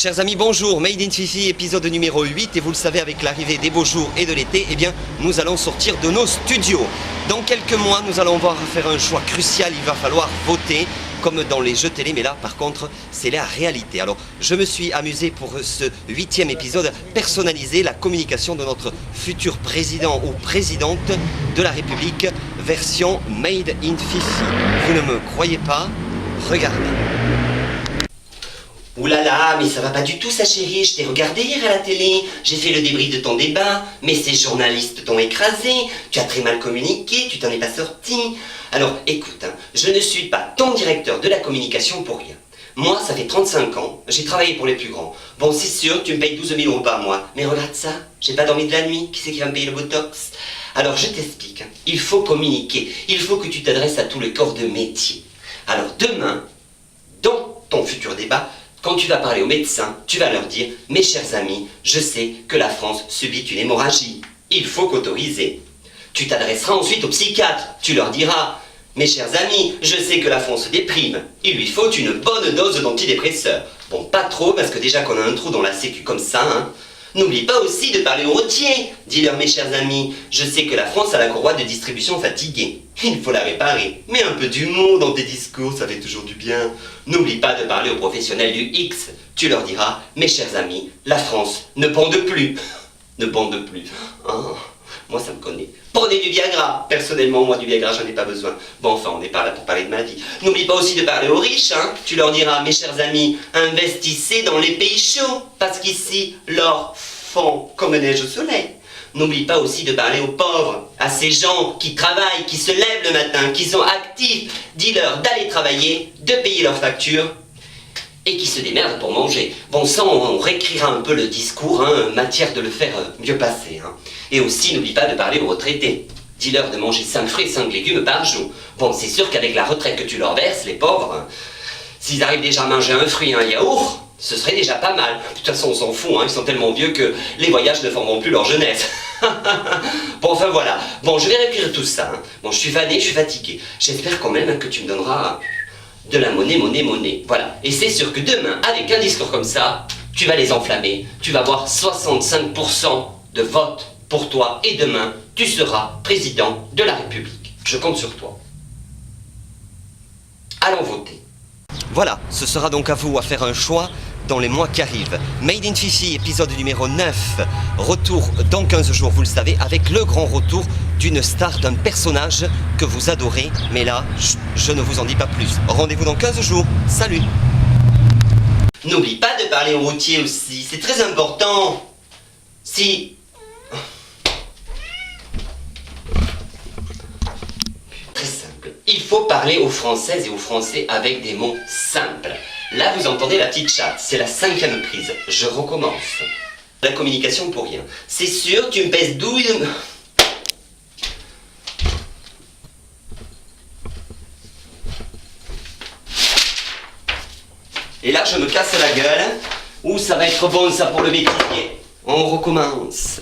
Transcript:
Chers amis, bonjour, Made in Fifi, épisode numéro 8, et vous le savez, avec l'arrivée des beaux jours et de l'été, eh bien, nous allons sortir de nos studios. Dans quelques mois, nous allons faire un choix crucial, il va falloir voter, comme dans les jeux télé, mais là, par contre, c'est la réalité. Alors, je me suis amusé pour ce 8e épisode à personnaliser la communication de notre futur président ou présidente de la République, version Made in Fifi. Vous ne me croyez pas? Regardez. Ouh là là, mais ça va pas du tout ça chérie, je t'ai regardé hier à la télé, j'ai fait le débrief de ton débat, mais ces journalistes t'ont écrasé, tu as très mal communiqué, tu t'en es pas sorti. Alors écoute, je ne suis pas ton directeur de la communication pour rien. Moi, ça fait 35 ans, j'ai travaillé pour les plus grands. Bon, c'est sûr, tu me payes 12 000 € par mois, mais regarde ça, j'ai pas dormi de la nuit, qui c'est qui va me payer le botox? Alors je t'explique, il faut communiquer, il faut que tu t'adresses à tout le corps de métier. Alors demain, dans ton futur débat, quand tu vas parler aux médecins, tu vas leur dire « Mes chers amis, je sais que la France subit une hémorragie. Il faut qu'autoriser. » Tu t'adresseras ensuite aux psychiatres. Tu leur diras « Mes chers amis, je sais que la France se déprime. Il lui faut une bonne dose d'antidépresseurs. » Bon, pas trop, parce que déjà qu'on a un trou dans la sécu comme ça, hein. N'oublie pas aussi de parler aux routiers. Dis-leur, mes chers amis, je sais que la France a la courroie de distribution fatiguée. Il faut la réparer. Mets un peu d'humour dans tes discours, ça fait toujours du bien. N'oublie pas de parler aux professionnels du X. Tu leur diras, mes chers amis, la France ne bande plus. Ne bande plus. Oh, moi ça me connaît. Prenez du Viagra. Personnellement, moi du Viagra, j'en ai pas besoin. Bon, enfin, on n'est pas là pour parler de ma vie. N'oublie pas aussi de parler aux riches, hein. Tu leur diras, mes chers amis, investissez dans les pays chauds, parce qu'ici, l'or fond comme neige au soleil. N'oublie pas aussi de parler aux pauvres, à ces gens qui travaillent, qui se lèvent le matin, qui sont actifs. Dis-leur d'aller travailler, de payer leurs factures, et qui se démerdent pour manger. Bon, ça, on réécrira un peu le discours, hein, matière de le faire mieux passer. Hein. Et aussi, n'oublie pas de parler aux retraités. Dis-leur de manger 5 fruits et 5 légumes par jour. Bon, c'est sûr qu'avec la retraite que tu leur verses, les pauvres, hein, s'ils arrivent déjà à manger un fruit et un yaourt, ce serait déjà pas mal. De toute façon, on s'en fout, hein, ils sont tellement vieux que les voyages ne formeront plus leur jeunesse. Bon, enfin voilà. Bon, je vais réécrire tout ça. Hein. Bon, je suis vanné, je suis fatigué. J'espère quand même que tu me donneras de la monnaie. Voilà. Et c'est sûr que demain, avec un discours comme ça, tu vas les enflammer. Tu vas avoir 65% de vote pour toi. Et demain, tu seras président de la République. Je compte sur toi. Allons voter. Voilà, ce sera donc à vous à faire un choix dans les mois qui arrivent. Made in Fifi, épisode numéro 9. Retour dans 15 jours, vous le savez, avec le grand retour d'une star, d'un personnage que vous adorez. Mais là, je ne vous en dis pas plus. Rendez-vous dans 15 jours. Salut! N'oublie pas de parler aux routiers aussi, c'est très important. Si... Très simple. Il faut parler aux Françaises et aux Français avec des mots simples. Là, vous entendez la petite chatte, c'est la 5e prise. Je recommence. La communication pour rien. C'est sûr, tu me pèses 12... Et là, je me casse la gueule. Ouh, ça va être bon ça pour le métier. On recommence.